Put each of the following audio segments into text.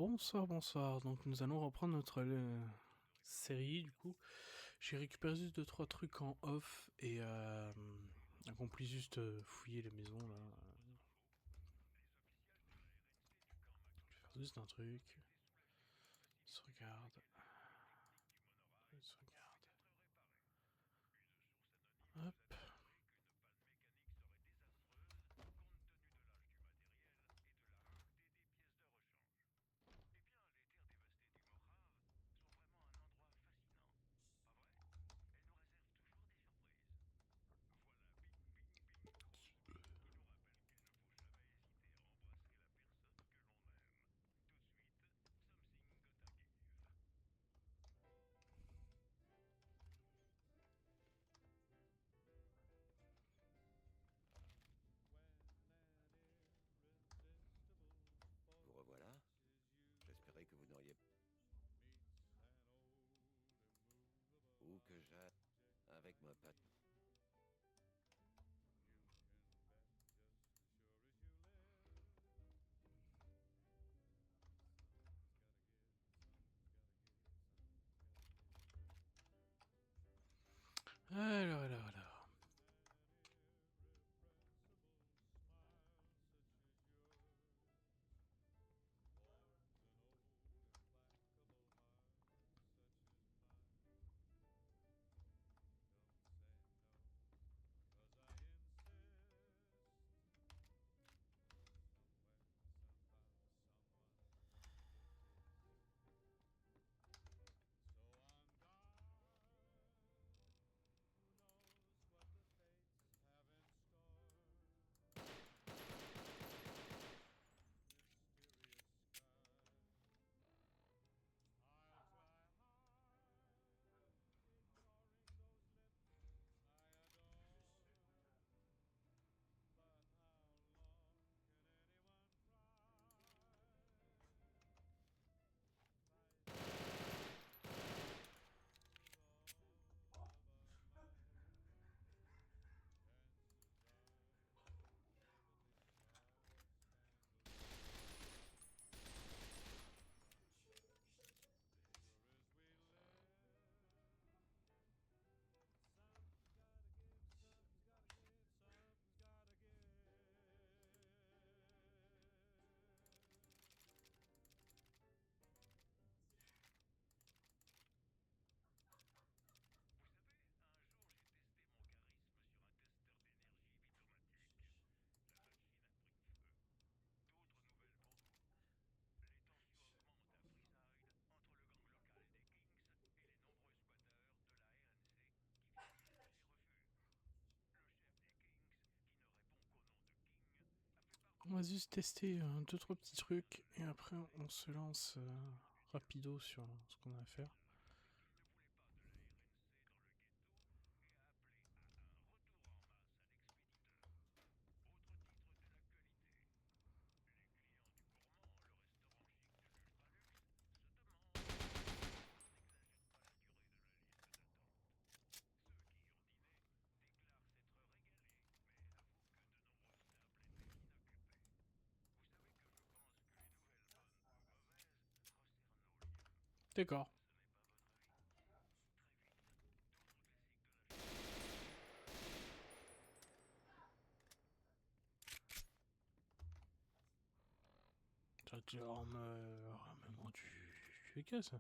Bonsoir, bonsoir. Donc nous allons reprendre notre série du coup. J'ai récupéré juste 2-3 trucs en off et on puisse juste fouiller les maisons là. Je vais faire juste un truc. Sauvegarde. Sauvegarde. Hop. Vous revoilà. J'espérais que vous n'auriez... Ou que j'aille avec ma patte. Alors. On va juste tester 2-3 petits trucs et après on se lance rapido sur ce qu'on a à faire. D'accord. Ça te ramène-moi du gaz.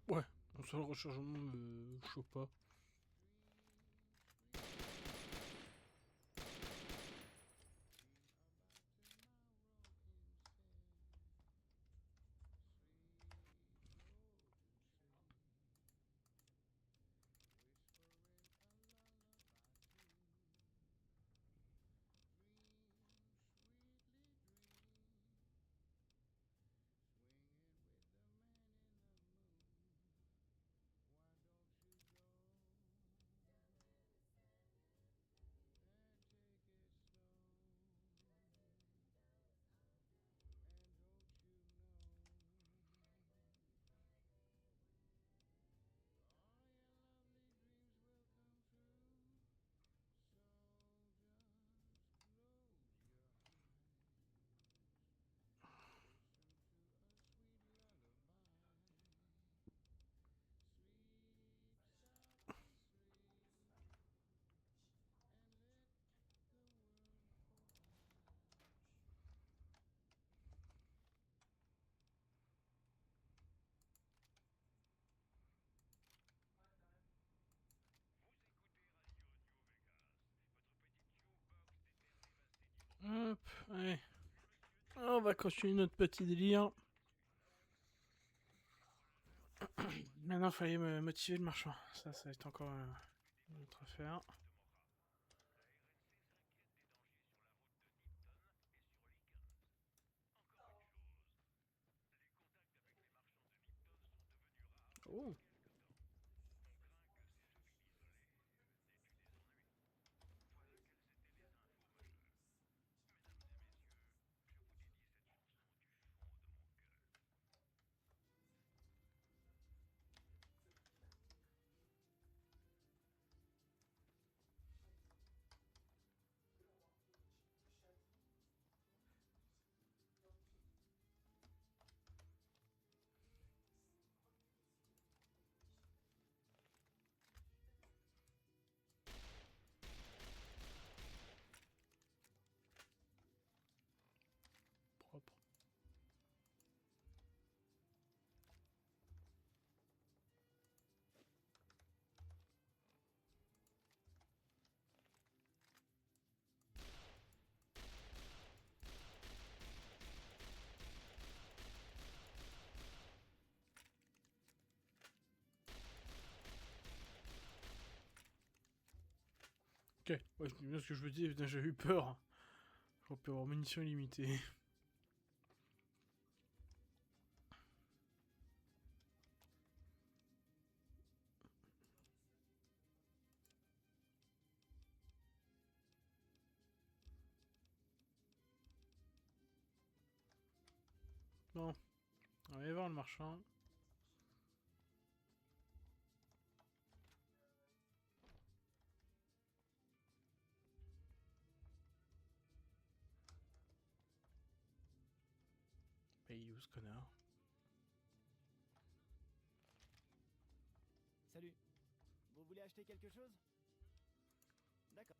Ouais, mon seul rechargement me chauffe pas. Hop, allez. On va continuer notre petit délire. Maintenant, il fallait me motiver le marchand. Ça va être encore une autre affaire. Oh. Propre. Ok, ouais, c'est bien ce que je veux dire, putain, j'ai eu peur. On peut avoir munitions illimitées. Bon, on va aller voir le marchand. Paye où ce connard? Salut. Vous voulez acheter quelque chose? D'accord.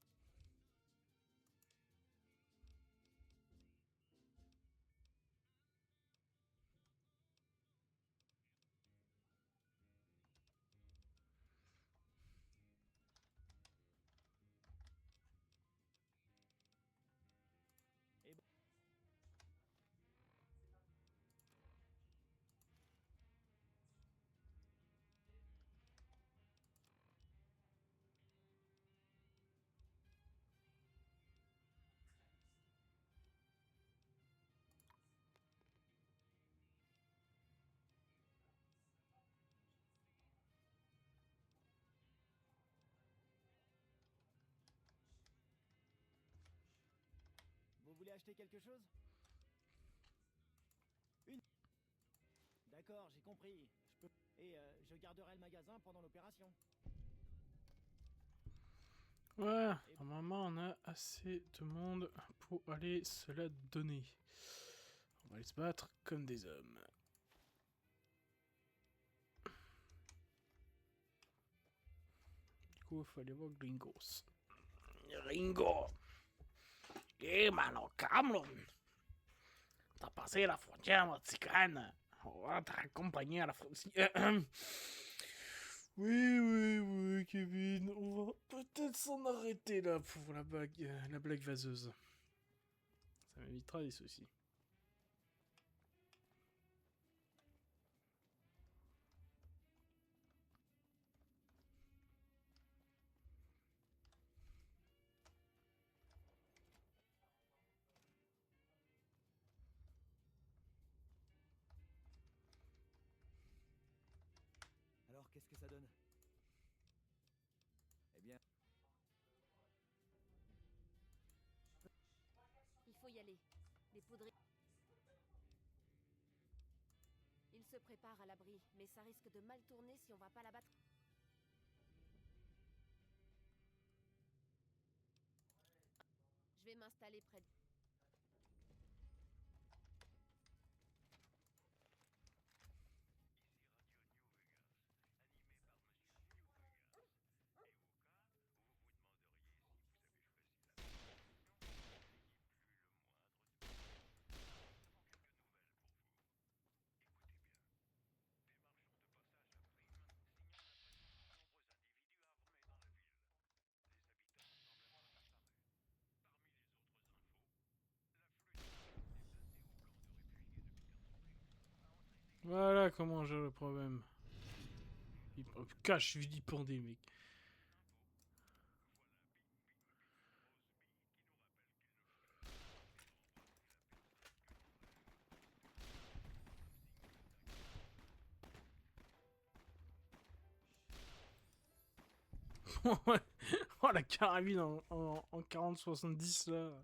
Et bon. Vous voulez acheter quelque chose? Une. D'accord, j'ai compris. Je peux. Et je garderai le magasin pendant l'opération. Ouais, normalement on a assez de monde pour aller se la donner. On va aller se battre comme des hommes. Du coup, il faut aller voir Gringos. Ringo! Eh, mano, Cameron! T'as passé la frontière mexicaine. On va t'accompagner à la frontière. Oui, Kevin. On va peut-être s'en arrêter là pour la blague vaseuse. Ça m'évitera des soucis. Alors, qu'est-ce que ça donne? Eh bien. Il faut y aller. Les poudreries. Il se prépare à l'abri, mais ça risque de mal tourner si on va pas la battre. Je vais m'installer près de... Voilà comment on gère le problème. Oh, cache, je dis pendé, mec. Oh la carabine en 40-70 là.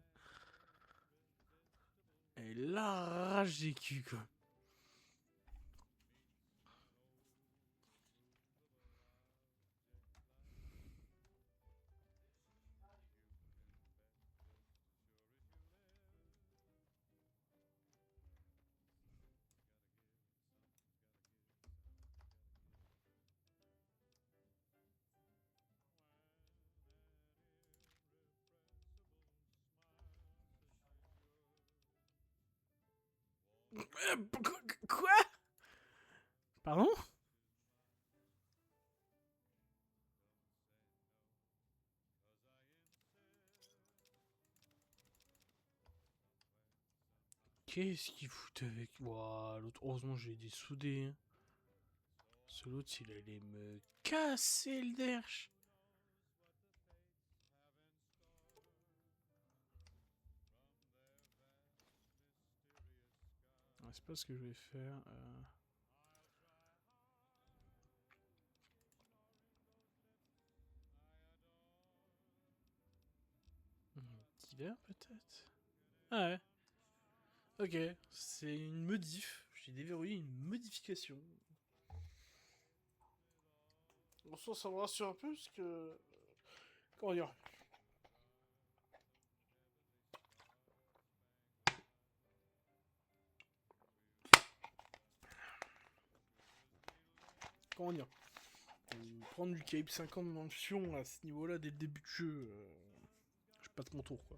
Elle arrache des culs quoi. Quoi? Pardon? Qu'est-ce qu'il fout avec... Ouah, l'autre, heureusement j'ai des soudés. Hein. Ce l'autre, il allait me casser le derche. Ah, c'est pas ce que je vais faire. Divers peut-être? Ah ouais. Ok, c'est une modif. J'ai déverrouillé une modification. Bon, ça me rassure un peu parce que... Comment dire? Comment dire? Prendre du calibre 50 dans le fion à ce niveau-là dès le début du jeu, je passe mon tour quoi.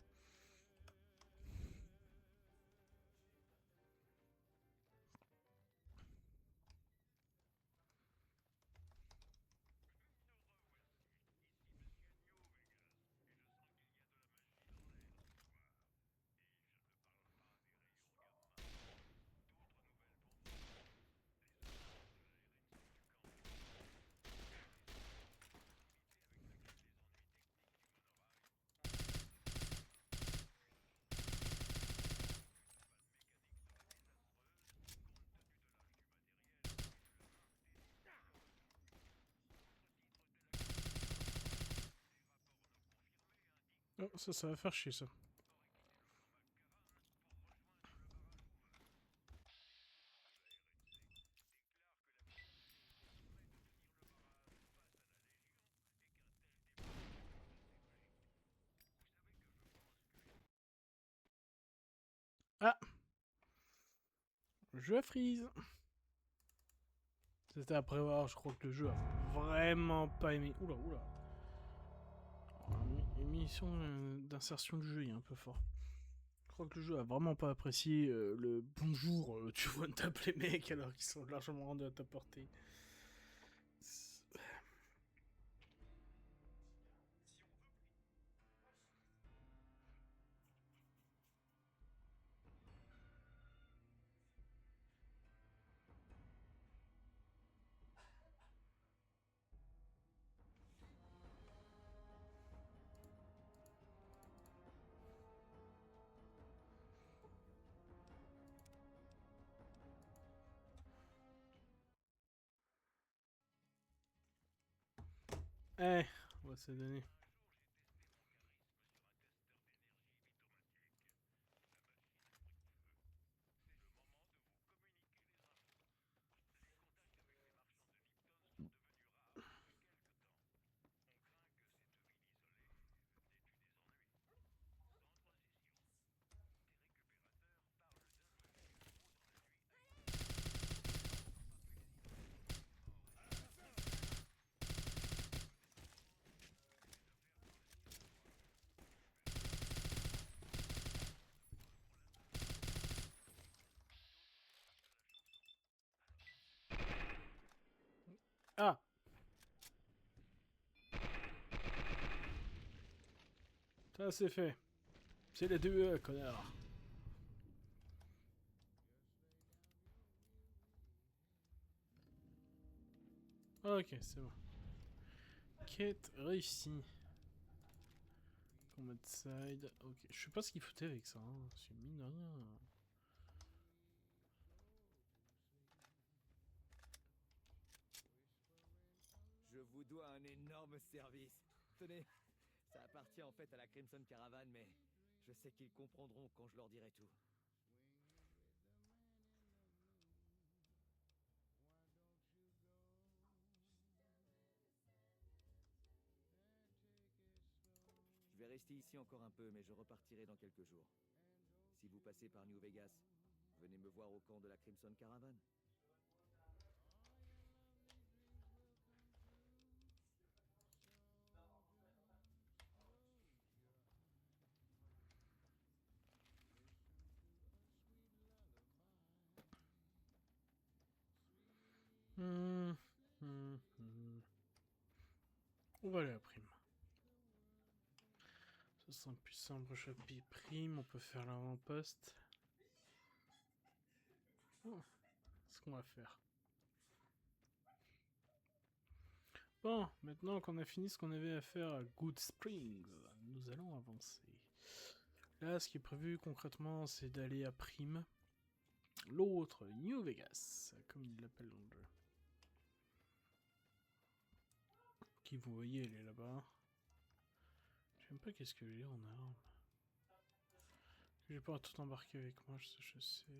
Oh, ça va faire chier ça. Ah! Le jeu a freeze. C'était à prévoir, je crois que le jeu a vraiment pas aimé. Oula, oula. Émission d'insertion du jeu, il est un peu fort. Je crois que le jeu a vraiment pas apprécié le bonjour, tu vois, de taper les mecs alors qu'ils sont largement rendus à ta portée. Eh, on va se donner. Ah! Ça c'est fait. C'est les deux, connard. Ok, c'est bon. Quête réussie. Combat side. Ok, je sais pas ce qu'il foutait avec ça. Hein. C'est mine de rien. Je vous dois un énorme service. Tenez, ça appartient en fait à la Crimson Caravan, mais je sais qu'ils comprendront quand je leur dirai tout. Je vais rester ici encore un peu, mais je repartirai dans quelques jours. Si vous passez par New Vegas, venez me voir au camp de la Crimson Caravan. On va aller à prime. Ça sent plus simple, chapitre prime. On peut faire l'avant-poste. Oh, c'est ce qu'on va faire. Bon, maintenant qu'on a fini ce qu'on avait à faire à Good Springs, nous allons avancer. Là, ce qui est prévu concrètement, c'est d'aller à Prime. L'autre, New Vegas, comme il l'appelle dans le jeu. Qui, vous voyez, elle est là-bas. Je sais même pas qu'est-ce que j'ai en arme. Je vais pas tout embarquer avec moi, je sais.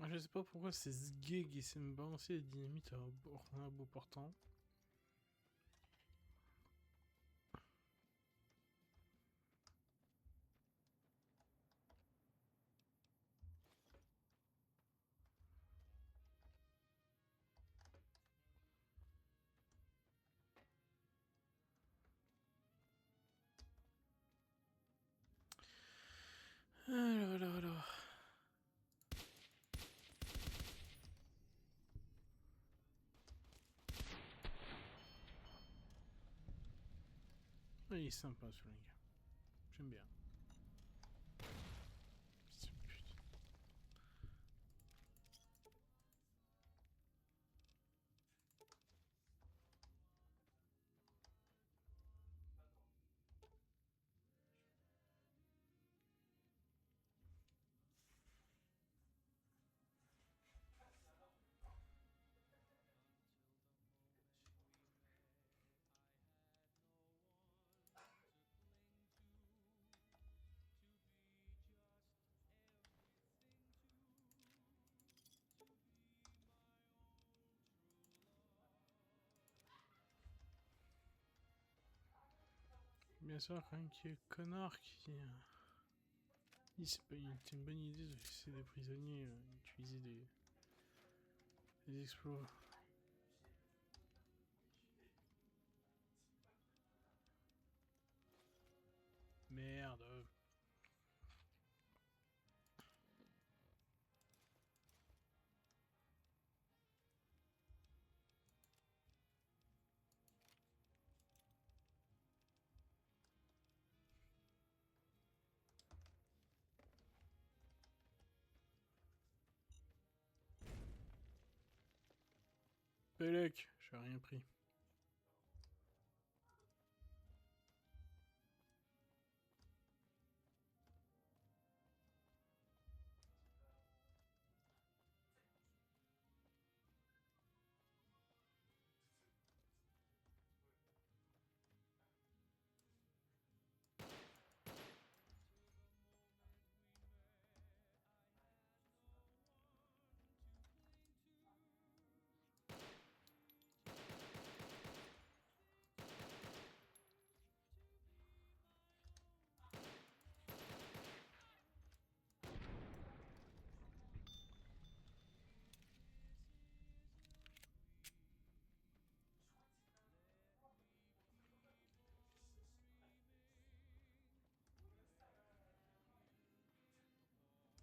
Je sais pas pourquoi c'est Sgeg essaie de me balancer les dynamites à un bout portant. Alors. Ah, il est sympa ce gars. J'aime bien. Putain. Bien sûr, quand même, qu'il y ait le connard qui... dit c'est une bonne idée de laisser des prisonniers utiliser des exploits. Merde. Pelec, j'ai rien pris.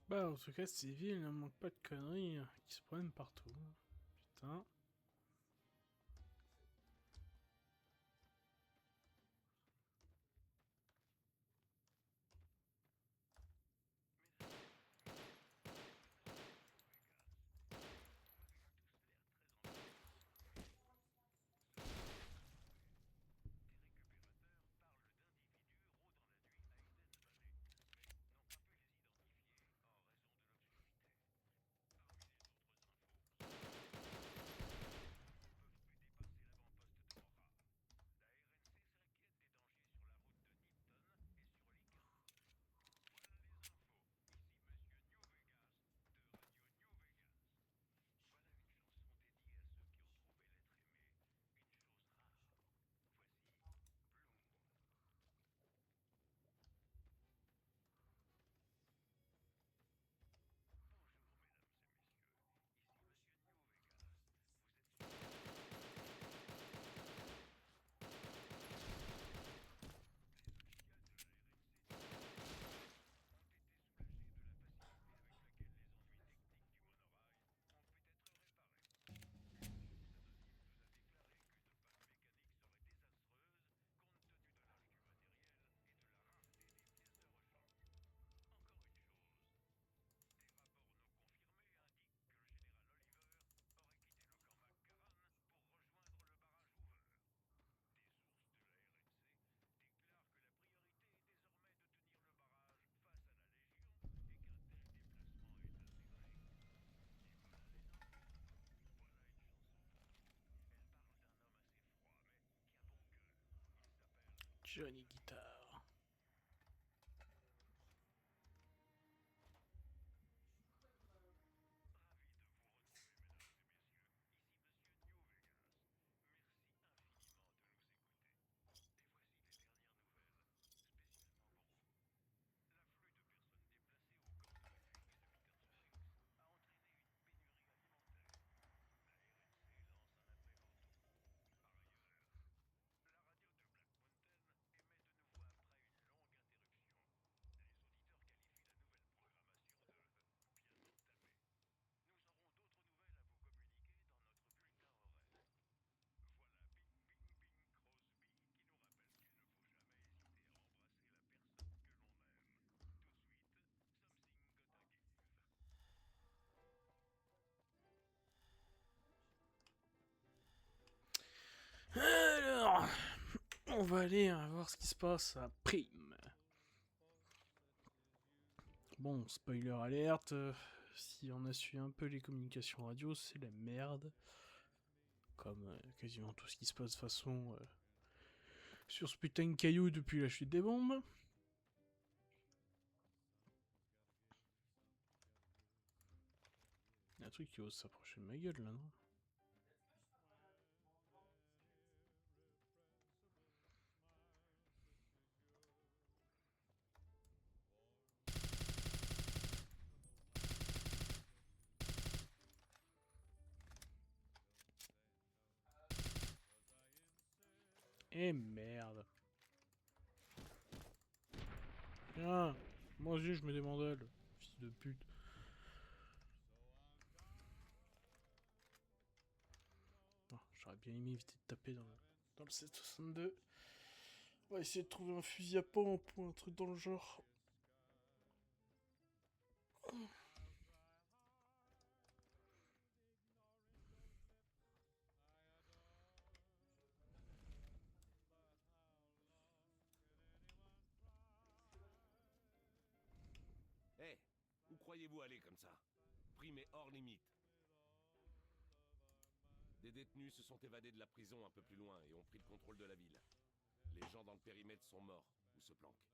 Bah, en tout cas, ces villes ne manquent pas de conneries qui se prennent partout. Putain. Johnny Guitar. Alors, on va aller voir ce qui se passe à Prime. Bon, spoiler alerte, si on a suivi un peu les communications radio, c'est la merde. Comme quasiment tout ce qui se passe de façon sur ce putain de caillou depuis la chute des bombes. Il y a un truc qui ose s'approcher de ma gueule là, non? Eh merde. Tiens, moi aussi je me démandale, fils de pute. Oh, j'aurais bien aimé éviter de taper dans le 762. On va essayer de trouver un fusil à pompe ou un truc dans le genre. Hé, où croyez-vous aller comme ça? Pris mais hors limite. Des détenus se sont évadés de la prison un peu plus loin et ont pris le contrôle de la ville. Les gens dans le périmètre sont morts ou se planquent.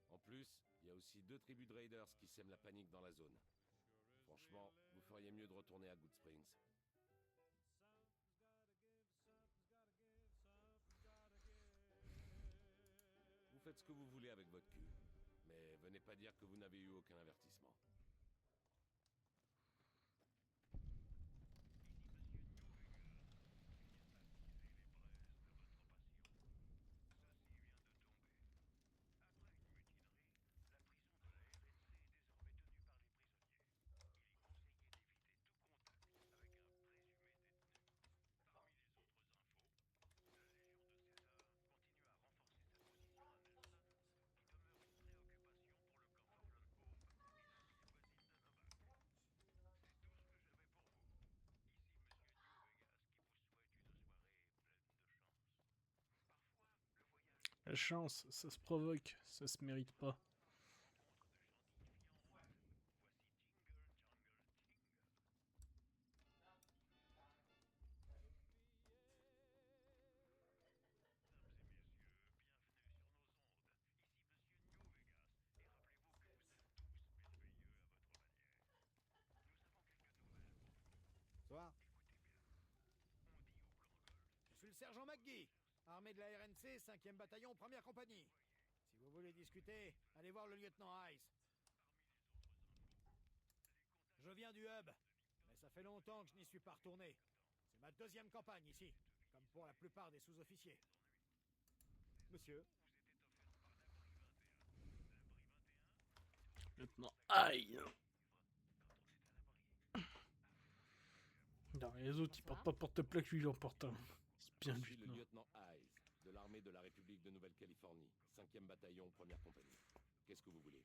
En plus, il y a aussi 2 tribus de raiders qui sèment la panique dans la zone. Franchement, vous feriez mieux de retourner à Good Springs. Vous faites ce que vous voulez avec votre cul, mais venez pas dire que vous n'avez eu aucun avertissement. La chance, ça se provoque, ça se mérite pas. Soir. Je suis le sergent McGee, armée de la RNC, 5e bataillon, 1ère compagnie. Si vous voulez discuter, allez voir le lieutenant Hayes. Je viens du hub, mais ça fait longtemps que je n'y suis pas retourné. C'est ma 2e campagne ici, comme pour la plupart des sous-officiers. Monsieur, Maintenant, aïe. Non, les autres ils portent pas porte-plaque, lui il en porte un. C'est bien Je lui. suis le lieutenant Hayes, de l'armée de la République de Nouvelle-Californie, 5e bataillon, 1ère compagnie. Qu'est-ce que vous voulez?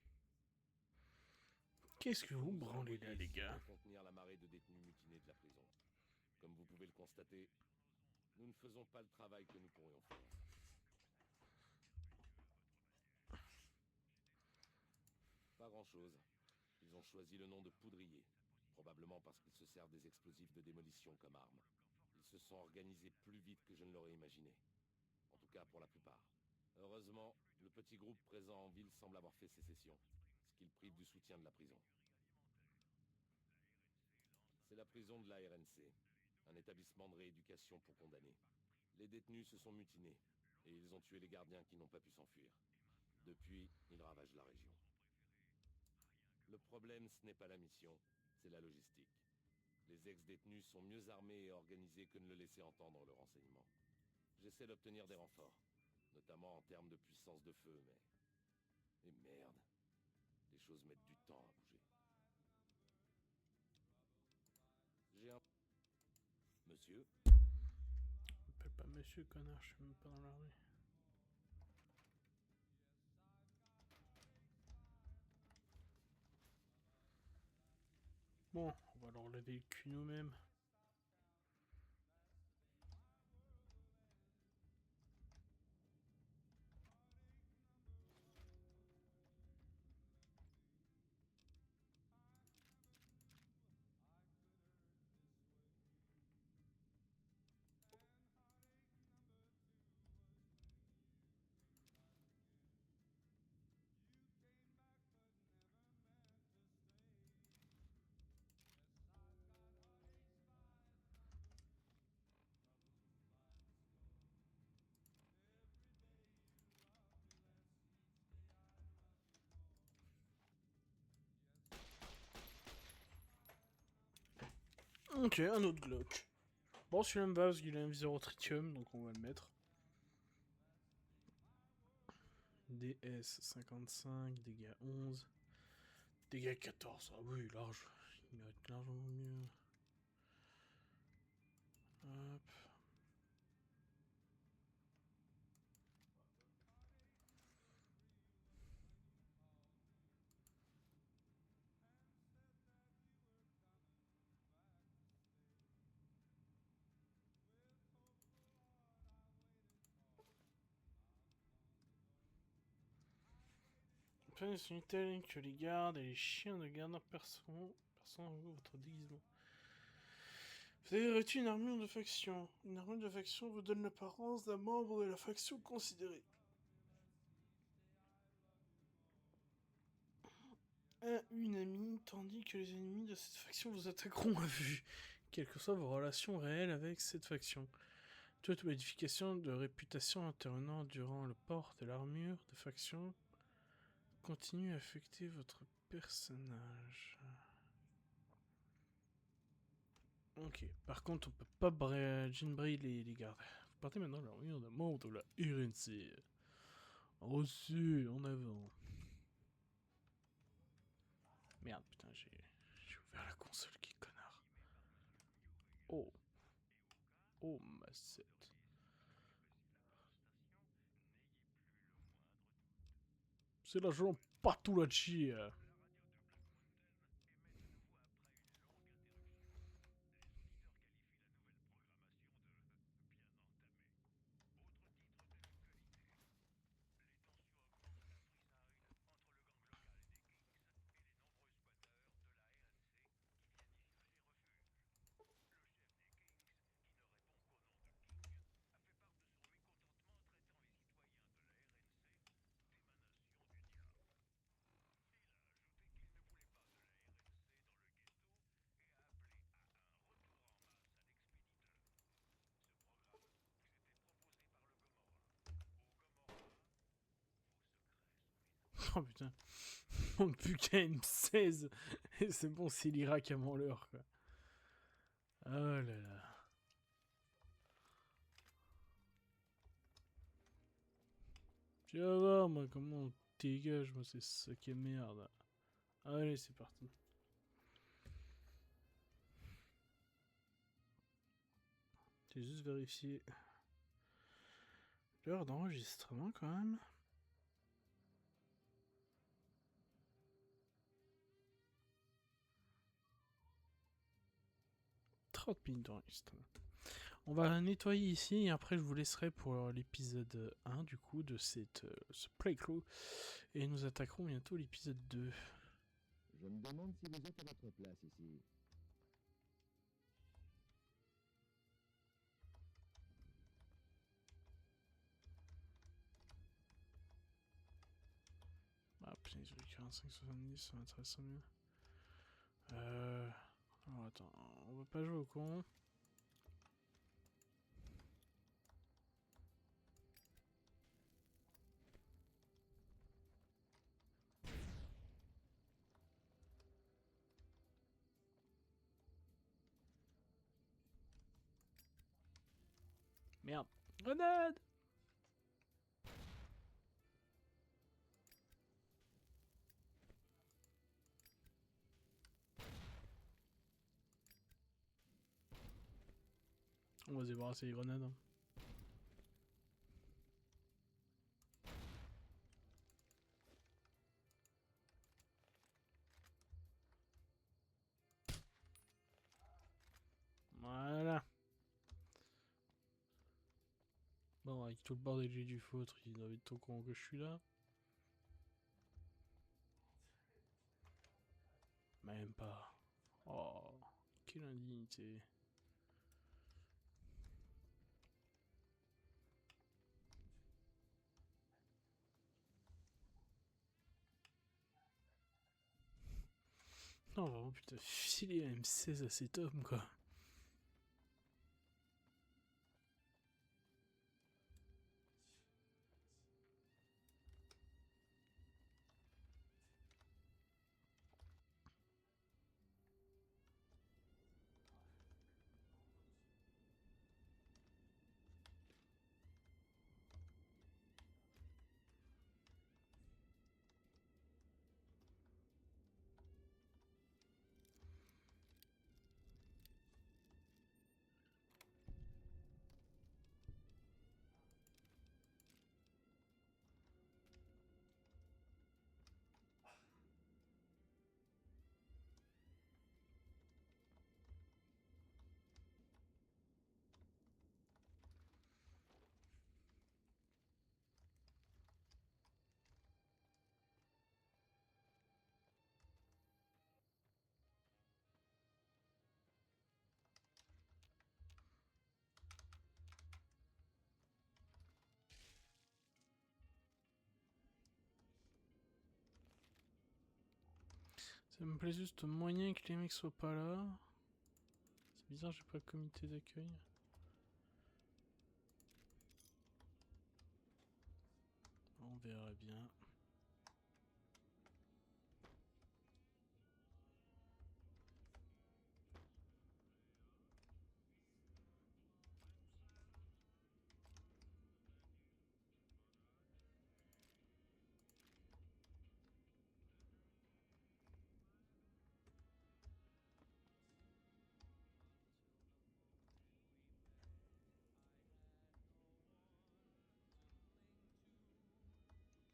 Qu'est-ce que vous Nous branlez là, envoyés les ici gars? pour contenir la marée de détenus mutinés de la prison. Comme vous pouvez le constater, nous ne faisons pas le travail que nous pourrions faire. Pas grand-chose. Ils ont choisi le nom de poudrier, probablement parce qu'ils se servent des explosifs de démolition comme arme. Ils se sont organisés plus vite que je ne l'aurais imaginé. En tout cas pour la plupart. Heureusement, le petit groupe présent en ville semble avoir fait sécession, ce qui le prive du soutien de la prison. C'est la prison de la RNC, un établissement de rééducation pour condamnés. Les détenus se sont mutinés, et ils ont tué les gardiens qui n'ont pas pu s'enfuir. Depuis, ils ravagent la région. Le problème, ce n'est pas la mission, c'est la logistique. Les ex-détenus sont mieux armés et organisés que ne le laissait entendre le renseignement. J'essaie d'obtenir des renforts, notamment en termes de puissance de feu, mais... Et merde, les choses mettent du temps à bouger. J'ai un... Monsieur? M'appelle pas monsieur, connard, je suis même pas dans la rue. Bon, on va leur lever le cul nous-mêmes. Ok, un autre Glock. Bon, celui-là me va parce qu'il a un viseur au tritium, donc on va le mettre. DS 55, dégâts 11, dégâts 14. Ah oui, large. Il mérite largement mieux. Hop. C'est une telle que les gardes et les chiens de garde perçoivent votre déguisement. Vous avez revêtu une armure de faction. Une armure de faction vous donne l'apparence d'un membre de la faction considérée. Une amie, tandis que les ennemis de cette faction vous attaqueront à vue, quelles que soient vos relations réelles avec cette faction. Toute modification de réputation intervenant durant le port de l'armure de faction continue à affecter votre personnage. Ok, par contre, on peut pas ginbraid les gardes. Vous partez maintenant de l'armure de membre de la RNC. Reçu, en avant. Merde, putain, j'ai ouvert la console, qui connard. Oh. Oh, ma 7. C'est l'agent Patulacci. Oh putain. On manque plus qu'à M16. Et c'est bon, c'est l'Irak avant l'heure, quoi. Oh là là. Tu vas voir, moi, comment on dégage, moi, c'est ça qui est merde. Allez, c'est parti. J'ai juste vérifié l'heure d'enregistrement, quand même. 30 minutes d'enregistrement. On va nettoyer ici et après je vous laisserai pour l'épisode 1 du coup de ce playthrough et nous attaquerons bientôt l'épisode 2. Je me demande si vous êtes à votre place ici. Ah putain, ils ont eu 45-70, ça m'intéresse mieux. Alors attends, on va pas jouer au con. Merde. Grenade! On va se débarrasser les grenades. Hein. Voilà. Bon, avec tout le bordel que j'ai du foutre, il doit être au courant que je suis là. Même pas. Oh, quelle indignité. Non, vraiment, putain, filer un M16 à cet homme, quoi. Ça me plaît juste moyen que les mecs soient pas là. C'est bizarre, j'ai pas le comité d'accueil. On verra bien.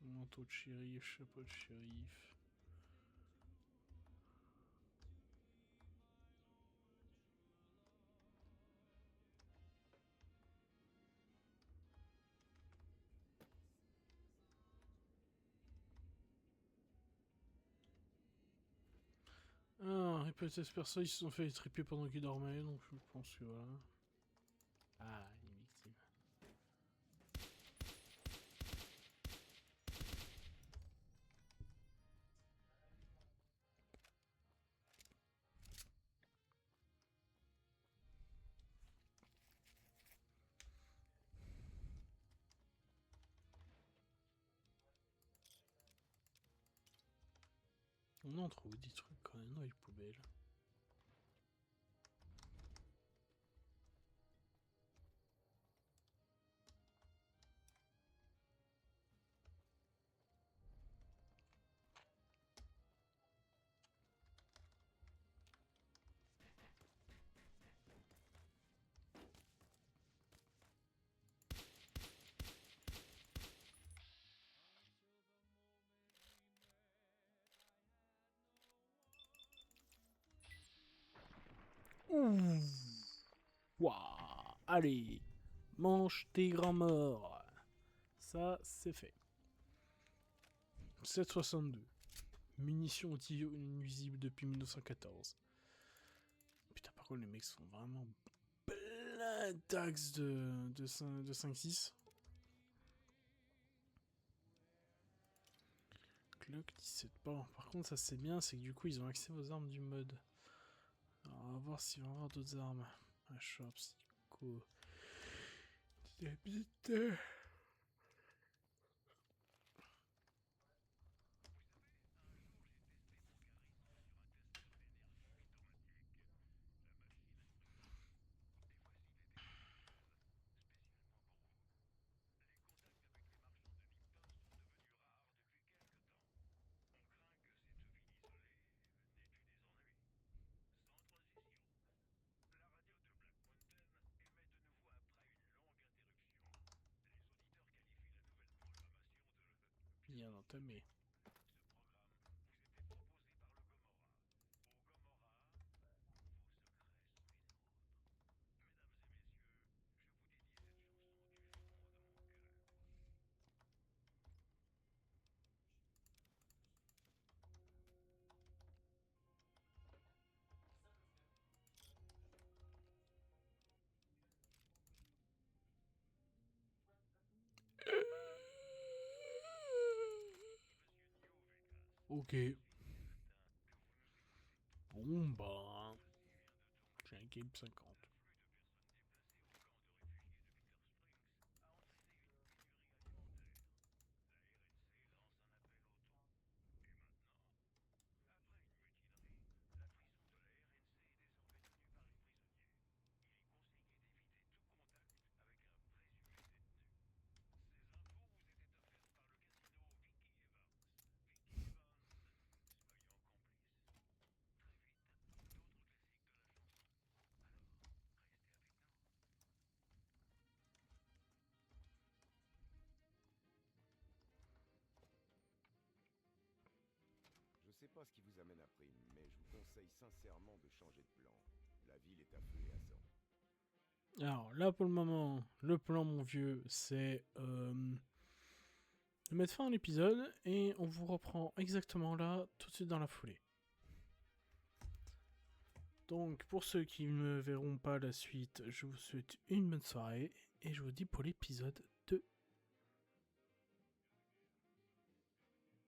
Manteau de shérif, chapeau de shérif. Ah, et peut-être personne, ils se sont fait triper pendant qu'ils dormaient, donc je pense que voilà. Ah, il est victime. On en trouve des trucs quand même dans les poubelles. Ouh. Waouh. Allez, mange tes grands morts. Ça, c'est fait. 7,62. Munitions anti-nuisibles depuis 1914. Putain, par contre, les mecs sont vraiment plein d'axes de 5-6. Glock 17. Bon, par contre, ça c'est bien, c'est que du coup, ils ont accès aux armes du mode. Alors, on va voir s'ils vont avoir d'autres armes. Un shop, psycho. Débité. Bien entamé. Ok. Bon bah. J'ai un game 50. Je sais pas ce qui vous amène à Prime, mais je vous conseille sincèrement de changer de plan. La ville est à feu et à sang. Alors là pour le moment, le plan mon vieux, c'est de mettre fin à l'épisode et on vous reprend exactement là, tout de suite dans la foulée. Donc pour ceux qui ne verront pas la suite, je vous souhaite une bonne soirée et je vous dis pour l'épisode de